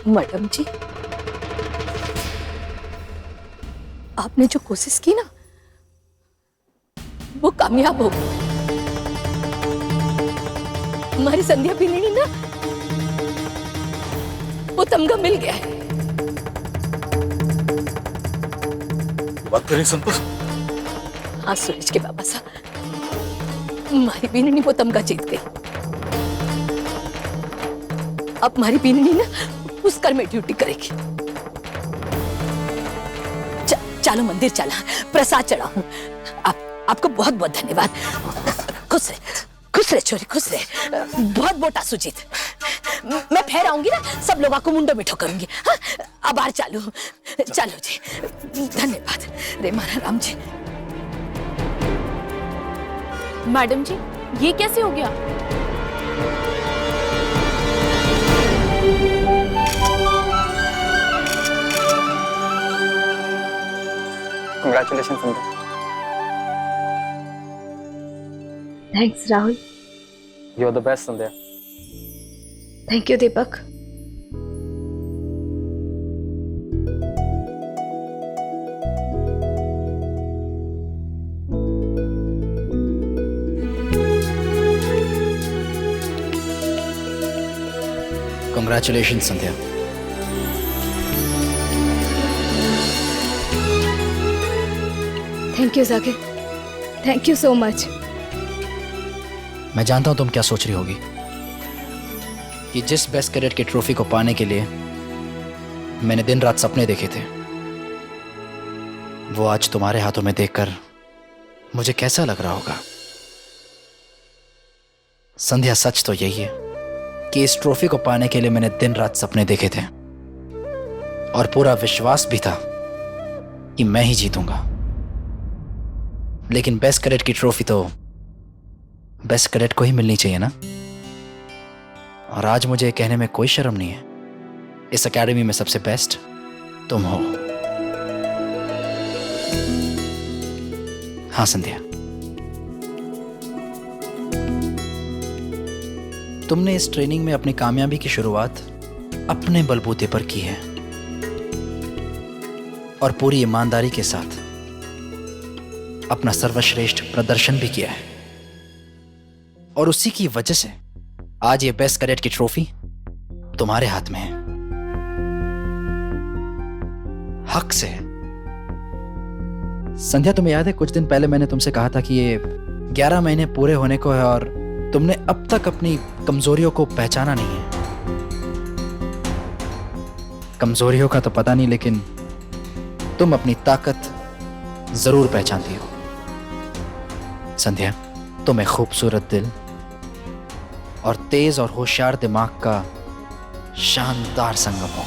Madam जी, आपने जो कोशिश की ना वो कामयाब हो गई। हमारी संध्या पिंगली ना वो तमगा मिल गया है। बात करें संतोष? हाँ सूरज के बाबा साहब, हमारी बीननी वो तमगा जीत गई। अब हमारी बीननी ना उस घर में ड्यूटी करेगी। चलो मंदिर चला, प्रसाद चढ़ाऊं। आपको बहुत बहुत धन्यवाद। खुश रहे छोरी, खुश रहे। बहुत बहुत आंसू जीत। मैं फिर आऊंगी ना, सब लोग आपको मुंडो मिठो करूंगी। हाँ? अब आर चलो जी, धन्यवाद रे मारा राम जी। मैडम जी, ये कैसे हो गया? Congratulation Sandhya. Thanks Rahul. You are the best Sandhya. Thank you Deepak. Congratulation Sandhya. Thank you Zakir, thank you so much. मैं जानता हूं तुम क्या सोच रही होगी कि जिस बेस्ट कैडेट की ट्रॉफी को पाने के लिए मैंने दिन रात सपने देखे थे, वो आज तुम्हारे हाथों में देखकर मुझे कैसा लग रहा होगा। संध्या, सच तो यही है कि इस ट्रॉफी को पाने के लिए मैंने दिन रात सपने देखे थे और पूरा विश्वास भी था कि मैं ही जीतूंगा। लेकिन बेस्ट कैडेट की ट्रॉफी तो बेस्ट कैडेट को ही मिलनी चाहिए ना। और आज मुझे कहने में कोई शर्म नहीं है, इस एकेडमी में सबसे बेस्ट तुम हो। हाँ संध्या, तुमने इस ट्रेनिंग में अपनी कामयाबी की शुरुआत अपने बलबूते पर की है और पूरी ईमानदारी के साथ अपना सर्वश्रेष्ठ प्रदर्शन भी किया है। और उसी की वजह से आज ये बेस्ट कैडेट की ट्रॉफी तुम्हारे हाथ में है। हक से है। संध्या, तुम्हें याद है कुछ दिन पहले मैंने तुमसे कहा था कि ये 11 महीने पूरे होने को है और तुमने अब तक अपनी कमजोरियों को पहचाना नहीं है। कमजोरियों का तो पता नहीं, लेकिन तुम अपनी ताकत जरूर पहचानती हो। संध्या, तुम एक खूबसूरत दिल और तेज और होशियार दिमाग का शानदार संगम हो।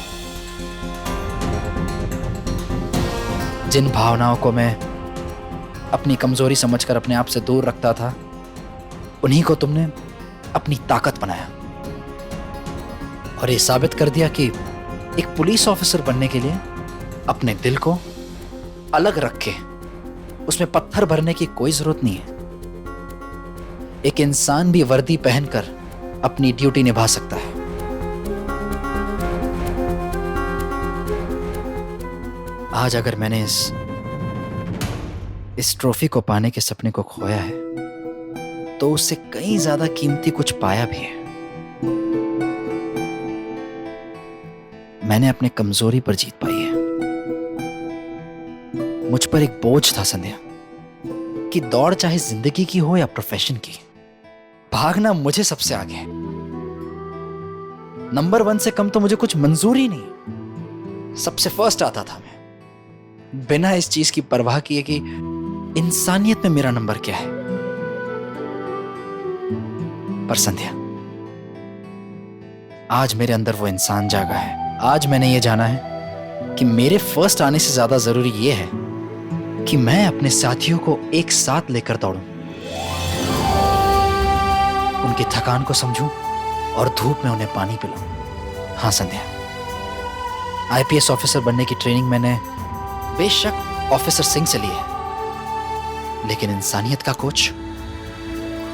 जिन भावनाओं को मैं अपनी कमजोरी समझकर अपने आप से दूर रखता था, उन्हीं को तुमने अपनी ताकत बनाया और ये साबित कर दिया कि एक पुलिस ऑफिसर बनने के लिए अपने दिल को अलग रख के उसमें पत्थर भरने की कोई जरूरत नहीं है। एक इंसान भी वर्दी पहनकर अपनी ड्यूटी निभा सकता है। आज अगर मैंने इस ट्रॉफी को पाने के सपने को खोया है, तो उससे कहीं ज्यादा कीमती कुछ पाया भी है। मैंने अपने कमजोरी पर जीत पाई है। मुझ पर एक बोझ था संध्या कि दौड़ चाहे जिंदगी की हो या प्रोफेशन की, भागना मुझे सबसे आगे है। नंबर 1 से कम तो मुझे कुछ मंजूर ही नहीं। सबसे फर्स्ट आता था मैं, बिना इस चीज की परवाह किए कि इंसानियत में मेरा नंबर क्या है। पर संध्या, आज मेरे अंदर वो इंसान जागा है। आज मैंने ये जाना है कि मेरे फर्स्ट आने से ज्यादा जरूरी ये है कि मैं अपने साथियों को एक साथ लेकर दौड़ूं, उनकी थकान को समझूं और धूप में उन्हें पानी पिलाऊं। हाँ संध्या, आईपीएस ऑफिसर बनने की ट्रेनिंग मैंने बेशक ऑफिसर सिंह से ली है, लेकिन इंसानियत का कोच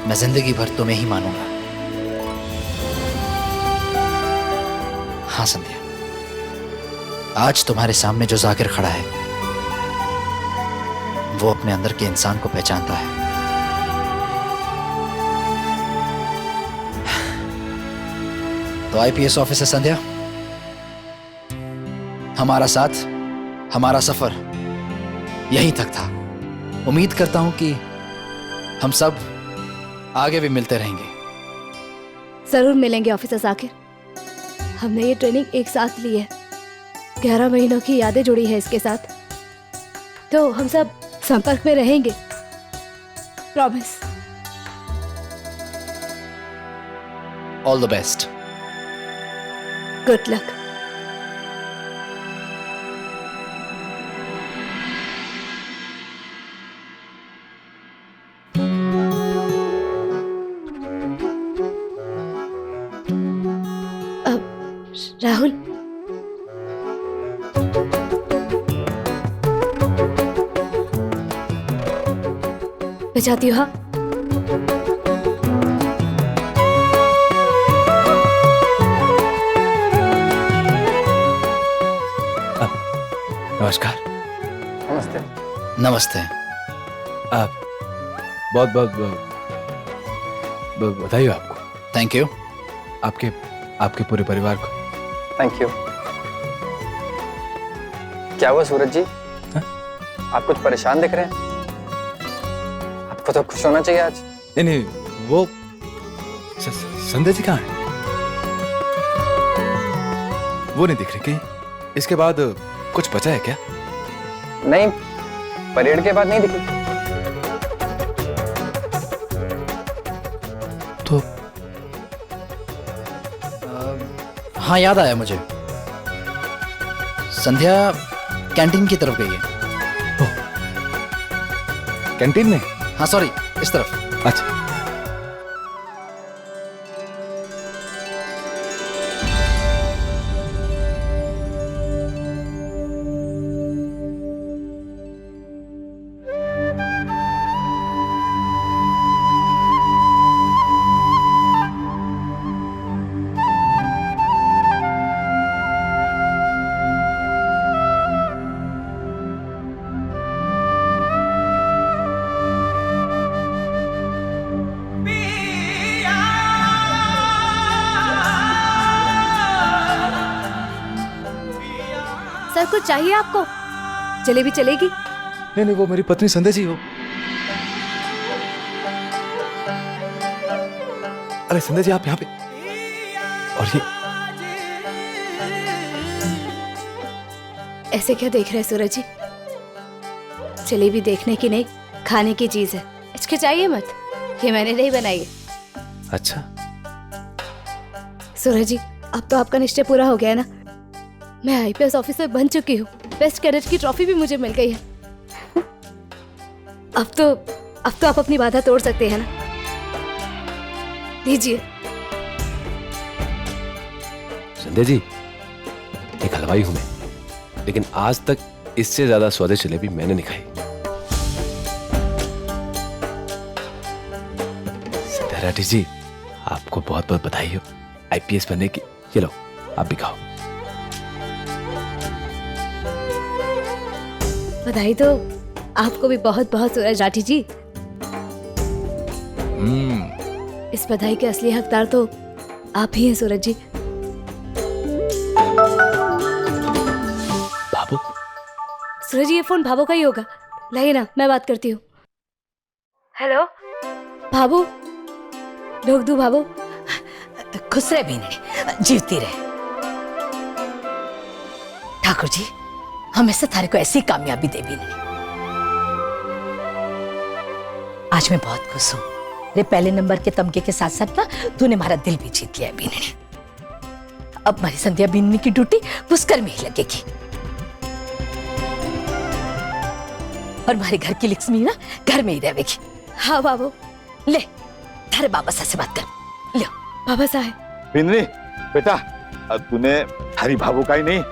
मैं जिंदगी भर तुम्हें ही मानूंगा। हाँ संध्या, आज तुम्हारे सामने जो जाकिर खड़ा है वो अपने अंदर के इंसान को पहचानता है। तो आईपीएस ऑफिसर संध्या, हमारा साथ, हमारा सफर यहीं तक था। उम्मीद करता हूं कि हम सब आगे भी मिलते रहेंगे। जरूर मिलेंगे ऑफिसर जाकिर। हमने ये ट्रेनिंग एक साथ ली है, 11 महीनों की यादें जुड़ी है इसके साथ, तो हम सब संपर्क में रहेंगे, promise. All the best. Good luck. Rahul, मैं चाहती हूँ, हाँ नमस्कार। नमस्ते। नमस्ते। आप बहुत बहुत बधाई हो आपको, थैंक यू। आपके पूरे परिवार को। Thank you. क्या हुआ सूरज जी? हा? आप कुछ परेशान दिख रहे हैं। आपको तो खुश होना चाहिए आज। नहीं, वो संध्या जी कहाँ है? वो नहीं दिख रही कहीं। इसके बाद कुछ बचा है क्या? नहीं, परेड के बाद नहीं दिखी। तो हाँ, याद आया मुझे। संध्या कैंटीन की तरफ गई है। कैंटीन में? हाँ सॉरी, इस तरफ। अच्छा। सर कुछ चाहिए आपको? जलेबी चलेगी? नहीं, वो मेरी पत्नी संध्या जी हो। अरे संध्या जी, आप यहाँ पे। और ये ऐसे क्या देख रहे हैं सूरज जी? जलेबी देखने की नहीं, खाने की चीज है, हिचकिचाइए मत। ये मैंने नहीं बनाई है। अच्छा। सूरज जी, अब तो आपका निश्चय पूरा हो गया है ना? मैं आईपीएस ऑफिसर बन चुकी हूँ, बेस्ट कैडेट की ट्रॉफी भी मुझे मिल गई है। अब तो आप अपनी बाधा तोड़ सकते हैं ना? लीजिए। संध्या जी, एक हलवाई हूं मैं, लेकिन आज तक इससे ज्यादा स्वादिष्ट जलेबी मैंने नहीं खाई। संध्या राठी जी, आपको बहुत बहुत बधाई हो आईपीएस बनने की। ये लो, आप भी खाओ। बधाई तो आपको भी बहुत बहुत सूरज राठी जी। इस बधाई के असली हकदार तो आप ही हैं सूरज जी। बाबू। सूरज जी, ये फोन भाभो का ही होगा। लाइए ना, मैं बात करती हूँ। हेलो भाभो, ढोक दूं भाभो? खुश रहे बीने, जीवती रहे। ठाकुर जी, हमेशा थारे को ऐसी कामयाबी दे बीने। आज मैं बहुत खुश हूँ। रे पहले नंबर के तमगे के साथ साथ ना तूने हमारा दिल भी जीत लिया बीने। अब हमारी संध्या बीननी की ड्यूटी पुष्कर में ही लगेगी, और हमारे घर की लक्ष्मी ना घर में ही रहेगी। हाँ बाबू। ले, थारे बाबा साहब से बात कर। ले बाबा साहब। बिंद्री, बेटा, तूने हरी भाभू का ही नहीं,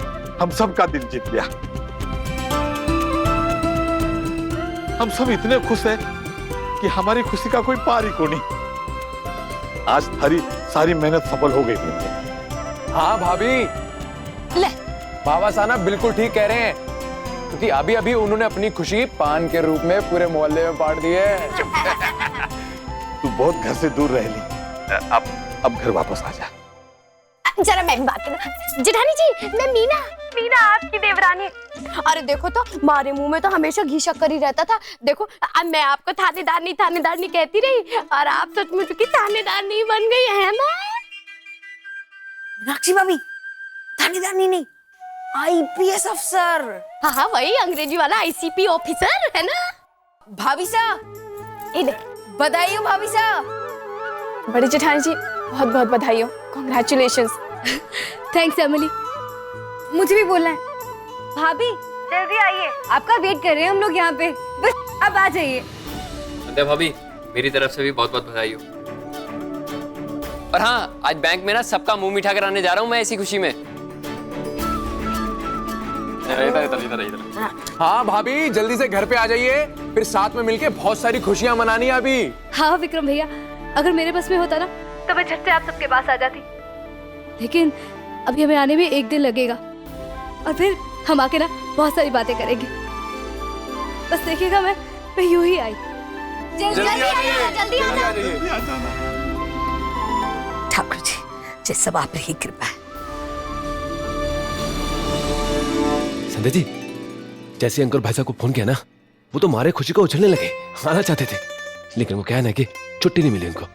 हम सब का दिल जीत लिया। हम सब इतने खुश हैं कि हमारी खुशी का कोई पार ही को नहीं। आज थारी सारी मेहनत सफल हो गई। हाँ भाभी। ले, बाबा साहब बिल्कुल ठीक कह रहे हैं, क्योंकि अभी अभी उन्होंने अपनी खुशी पान के रूप में पूरे मोहल्ले में बांट दी है। तू बहुत घर से दूर रह ली, अब घर वापस आ जा। जरा मैं भी बात करना। जेठानी जी, मैं मीना आपकी देवरानी। अरे देखो तो, मारे मुंह में तो हमेशा घी शक्कर ही रहता था। देखो अब मैं आपको थानेदारनी कहती रही, और आप सचमुच की थानेदारनी बन गई है ना। मीनाक्षी भाभी थानेदारनी नहीं, आईपीएस अफसर। हाँ वही अंग्रेजी वाला आईसीपी ऑफिसर है ना। भाभी साहब, बधाई हो भाभी साहब। बड़ी जेठानी जी, बहुत बहुत बधाई हो, कॉन्ग्रेचुलेशंस। Thanks Emily. मुझे भी बोलना है। भाभी जल्दी आइए, आपका वेट कर रहे हैं हम लोग यहाँ पे, बस अब आ जाइए। संध्या भाभी, मेरी तरफ से भी बहुत बहुत बधाई हो। और हाँ, आज बैंक में ना सबका मुंह मीठा कराने जा रहा हूँ मैं इसी खुशी में। इधर। हाँ भाभी, जल्दी से घर पे आ जाइए, फिर साथ में मिलके बहुत सारी खुशियां मनानी है अभी। हाँ विक्रम भैया, अगर मेरे बस में होता ना तो मैं झट से आप सबके पास आ जाती, लेकिन अभी हमें आने में 1 दिन लगेगा, और फिर हम आके ना बहुत सारी बातें करेंगे। बस देखिएगा, मैं यूं ही आई। जल्दी आ जाइए। ठाकुर जी, जे सब आप ही कृपा है। संध्या जी, जैसे अंकुर भाई साहब को फोन किया ना, वो तो मारे खुशी को उछलने लगे, आना चाहते थे, लेकिन वो क्या है ना कि छुट्टी नहीं मिली उनको।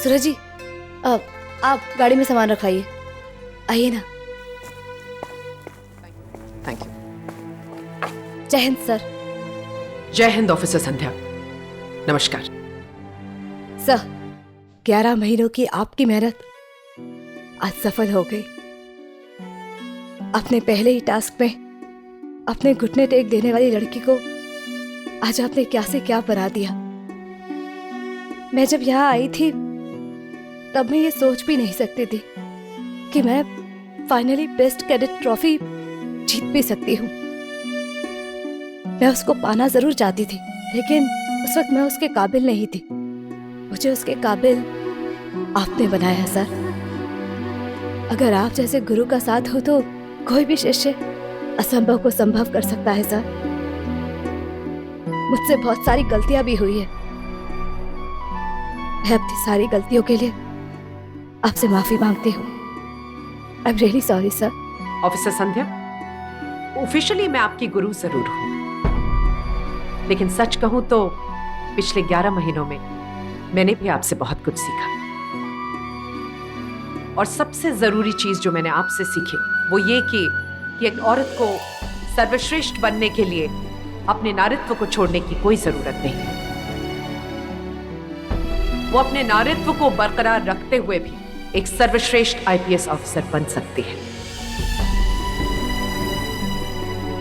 सूरज जी, आप गाड़ी में सामान रखाइए, आइए ना। Thank you. जय हिंद सर। जय हिंद ऑफिसर संध्या। नमस्कार सर। 11 महीनों की आपकी मेहनत आज सफल हो गई। अपने पहले ही टास्क में अपने घुटने टेक देने वाली लड़की को आज आपने क्या से क्या बना दिया। मैं जब यहाँ आई थी तब मैं ये सोच भी नहीं सकती थी कि मैं फाइनली बेस्ट कैडेट ट्रॉफी जीत भी सकती हूँ। मैं उसको पाना जरूर चाहती थी, लेकिन उस वक्त मैं उसके काबिल नहीं थी। मुझे उसके काबिल आपने बनाया सर। अगर आप जैसे गुरु का साथ हो तो कोई भी शिष्य असंभव को संभव कर सकता है सर। मुझसे बहुत सारी गलतियां भी हुई है। मैं अपनी सारी गलतियों के लिए आपसे माफी मांगती हूँ। I am really sorry sir. Officer Sandhya, officially मैं आपकी गुरु जरूर हूँ, लेकिन सच कहूं तो पिछले 11 महीनों में मैंने भी आपसे बहुत कुछ सीखा। और सबसे जरूरी चीज जो मैंने आपसे सीखी वो ये कि एक औरत को सर्वश्रेष्ठ बनने के लिए अपने नारित्व को छोड़ने की कोई जरूरत नहीं है। वो अपने नारित्व को बरकरार रखते हुए भी एक सर्वश्रेष्ठ आईपीएस ऑफिसर बन सकती है।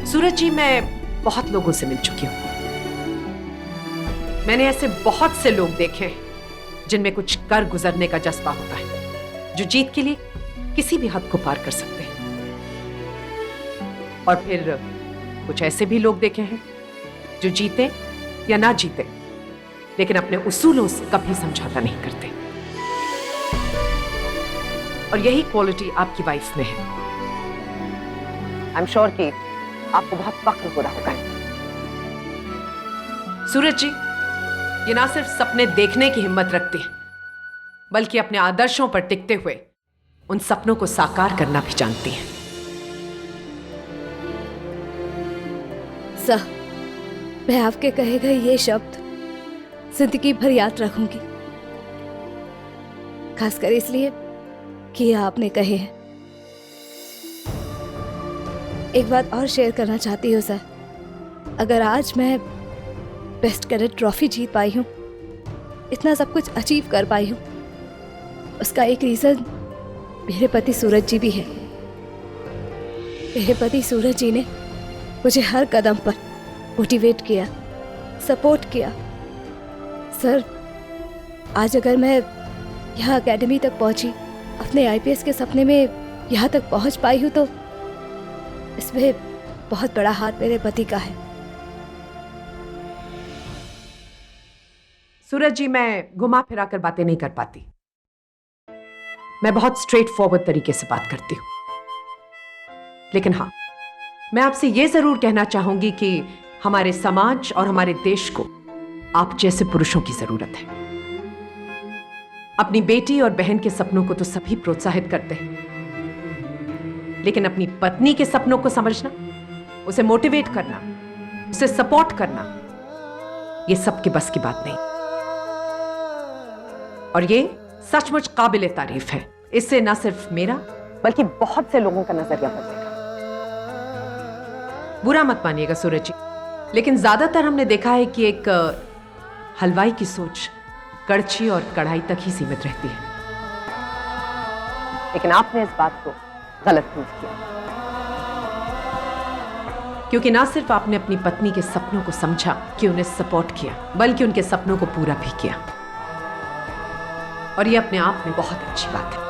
सूरज जी, मैं बहुत लोगों से मिल चुकी हूं। मैंने ऐसे बहुत से लोग देखे हैं जिनमें कुछ कर गुजरने का जज्बा होता है, जो जीत के लिए किसी भी हद को पार कर सकते हैं। और फिर कुछ ऐसे भी लोग देखे हैं जो जीते या ना जीते, लेकिन अपने उसूलों से कभी समझौता नहीं करते। और यही क्वालिटी आपकी वाइफ में है। आई एम श्योर कि आपको बहुत फख्र हो रहा होगा। सूरज जी, ये ना सिर्फ सपने देखने की हिम्मत रखते हैं, बल्कि अपने आदर्शों पर टिकते हुए उन सपनों को साकार करना भी जानती हैं। सर, मैं आपके कहे गए ये शब्द जिंदगी भर याद रखूंगी, खासकर इसलिए कि ये आपने कहे हैं। एक बात और शेयर करना चाहती हूँ सर। अगर आज मैं बेस्ट कैडेट ट्रॉफी जीत पाई हूँ, इतना सब कुछ अचीव कर पाई हूँ, उसका एक रीजन मेरे पति सूरज जी भी है। मेरे पति सूरज जी ने मुझे हर कदम पर मोटिवेट किया, सपोर्ट किया। सर, आज अगर मैं यहाँ एकेडमी तक पहुँची, अपने आईपीएस के सपने में यहाँ तक पहुँच पाई हूँ, तो इसमें बहुत बड़ा हाथ मेरे पति का है। सूरज जी, मैं घुमा फिरा कर बातें नहीं कर पाती। मैं बहुत स्ट्रेट फॉरवर्ड तरीके से बात करती हूँ, लेकिन हाँ, मैं आपसे ये जरूर कहना चाहूंगी कि हमारे समाज और हमारे देश को आप जैसे पुरुषों की जरूरत है। अपनी बेटी और बहन के सपनों को तो सभी प्रोत्साहित करते हैं, लेकिन अपनी पत्नी के सपनों को समझना, उसे मोटिवेट करना, उसे सपोर्ट करना, ये सबके बस की बात नहीं। और ये सचमुच काबिले तारीफ है। इससे न सिर्फ मेरा बल्कि बहुत से लोगों का नजरिया बदलेगा। बुरा मत मानिएगा सूरज जी, लेकिन ज्यादातर हमने देखा है कि एक हलवाई की सोच कड़छी और कढ़ाई तक ही सीमित रहती है, लेकिन आपने इस बात को गलत प्रूव किया, क्योंकि ना सिर्फ आपने अपनी पत्नी के सपनों को समझा कि उन्हें सपोर्ट किया, बल्कि उनके सपनों को पूरा भी किया। और ये अपने आप में बहुत अच्छी बात है।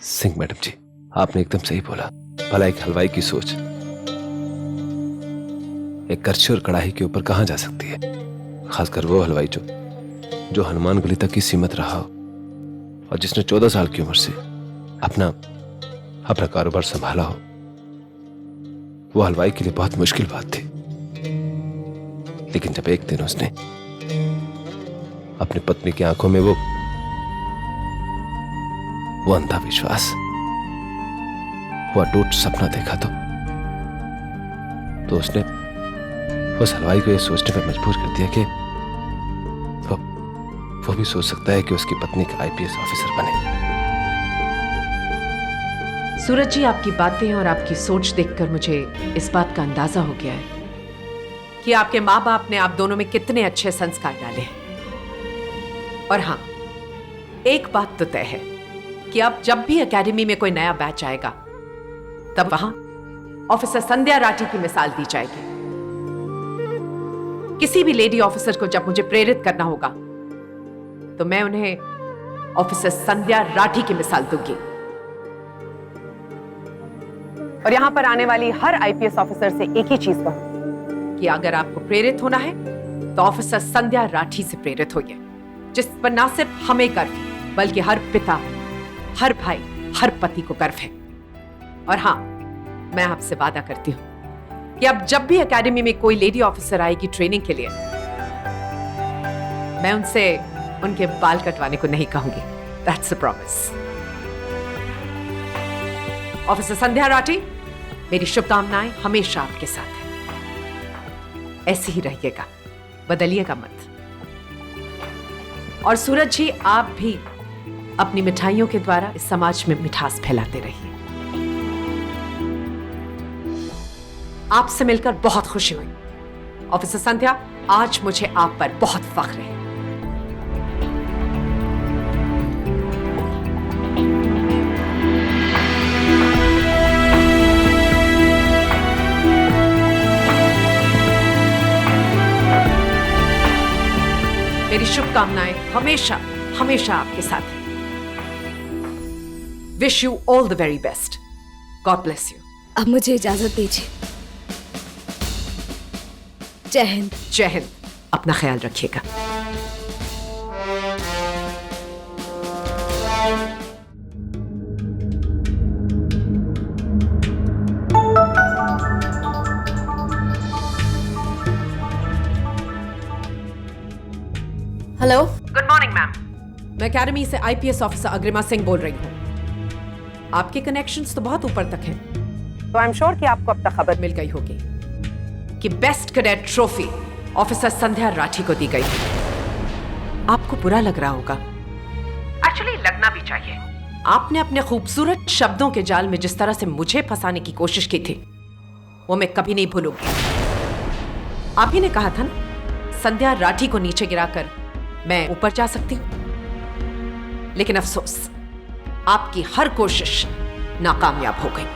सिंह मैडम जी, आपने एकदम सही बोला। भला एक हलवाई की सोच एक करछी और कढ़ाई के ऊपर कहां जा सकती है, खासकर वो हलवाई जो हनुमान गली तक ही सीमित रहा हो और जिसने 14 साल की उम्र से अपना कारोबार संभाला हो। वो हलवाई के लिए बहुत मुश्किल बात थी, लेकिन जब एक दिन उसने अपनी पत्नी की आंखों में वो अंधा विश्वास, वो अटूट सपना देखा तो उसने उस हलवाई को यह सोचने पर मजबूर कर दिया कि वो भी सोच सकता है कि उसकी पत्नी का आईपीएस ऑफिसर बने। सूरज जी, आपकी बातें और आपकी सोच देखकर मुझे इस बात का अंदाजा हो गया है कि आपके माँ बाप ने आप दोनों में कितने अच्छे संस्कार डाले हैं। और हाँ, एक बात तो तय है कि अब जब भी एकेडमी में कोई नया बैच आएगा, तब वहां ऑफिसर संध्या राठी की मिसाल दी जाएगी। किसी भी लेडी ऑफिसर को जब मुझे प्रेरित करना होगा, तो मैं उन्हें ऑफिसर संध्या राठी की मिसाल दूंगी। और यहां पर आने वाली हर आईपीएस ऑफिसर से एक ही चीज कहूं कि अगर आपको प्रेरित होना है तो ऑफिसर संध्या राठी से प्रेरित होइए, जिस पर ना सिर्फ हमें गर्व बल्कि हर पिता, हर भाई, हर पति को गर्व है। और हाँ, मैं आपसे वादा करती हूं कि अब जब भी एकेडमी में कोई लेडी ऑफिसर आएगी ट्रेनिंग के लिए, मैं उनसे उनके बाल कटवाने को नहीं कहूंगी। That's a promise. ऑफिसर संध्या राठी, मेरी शुभकामनाएं हमेशा आपके साथ हैं। ऐसे ही रहिएगा, बदलिएगा मत। और सूरज जी, आप भी अपनी मिठाइयों के द्वारा इस समाज में मिठास फैलाते रहिए। आपसे मिलकर बहुत खुशी हुई ऑफिसर संध्या। आज मुझे आप पर बहुत फख्र है। मेरी शुभकामनाएं हमेशा हमेशा आपके साथ हैं। Wish you all the very best. God bless you. अब मुझे इजाजत दीजिए। जय हिंद। जय हिंद। अपना ख्याल रखिएगा। Hello, good morning ma'am. मैं एकेडमी से आईपीएस ऑफिसर अग्रिमा सिंह बोल रही हूँ। आपके कनेक्शंस तो बहुत ऊपर तक हैं, तो आई एम श्योर कि आपको अब तक खबर मिल गई होगी कि बेस्ट कैडेट ट्रॉफी ऑफिसर संध्या राठी को दी गई। आपको बुरा लग रहा होगा, एक्चुअली लगना भी चाहिए। आपने अपने खूबसूरत शब्दों के जाल में जिस तरह से मुझे फंसाने की कोशिश की थी, वो मैं कभी नहीं भूलूंगी। आप ही ने कहा था ना, संध्या राठी को नीचे गिराकर मैं ऊपर जा सकती हूं, लेकिन अफसोस आपकी हर कोशिश नाकामयाब हो गई।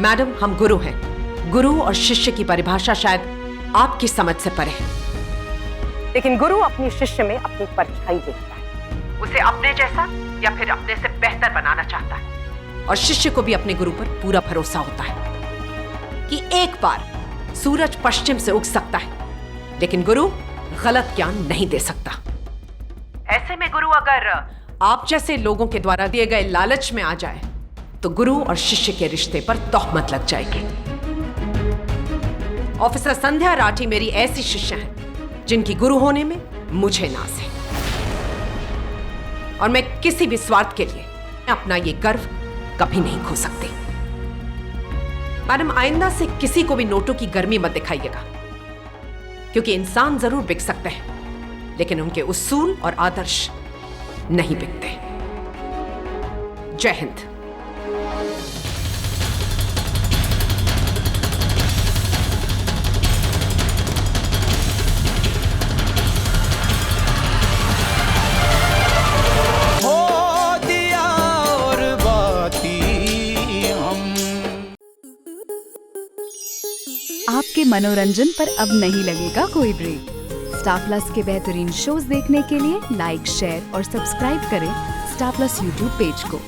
मैडम, हम गुरु हैं। गुरु और शिष्य की परिभाषा शायद आपकी समझ से परे है, लेकिन गुरु अपनी शिष्य में अपनी परछाई देखता है, उसे अपने जैसा या फिर अपने से बेहतर बनाना चाहता है। और शिष्य को भी अपने गुरु पर पूरा भरोसा होता है कि एक बार सूरज पश्चिम से उग सकता है, लेकिन गुरु गलत ज्ञान नहीं दे सकता। ऐसे में गुरु अगर आप जैसे लोगों के द्वारा दिए गए लालच में आ जाए, तो गुरु और शिष्य के रिश्ते पर तोहमत लग जाएगी। ऑफिसर संध्या राठी मेरी ऐसी शिष्य है जिनकी गुरु होने में मुझे नाज है, और मैं किसी भी स्वार्थ के लिए अपना ये गर्व कभी नहीं खो सकती। मैडम, आइंदा से किसी को भी नोटों की गर्मी मत दिखाइएगा, क्योंकि इंसान जरूर बिक सकते हैं लेकिन उनके उसूल और आदर्श नहीं बिकते। जय हिंद। आपके मनोरंजन पर अब नहीं लगेगा कोई ब्रेक। स्टार प्लस के बेहतरीन शोज देखने के लिए लाइक, शेयर और सब्सक्राइब करें स्टार प्लस यूट्यूब पेज को।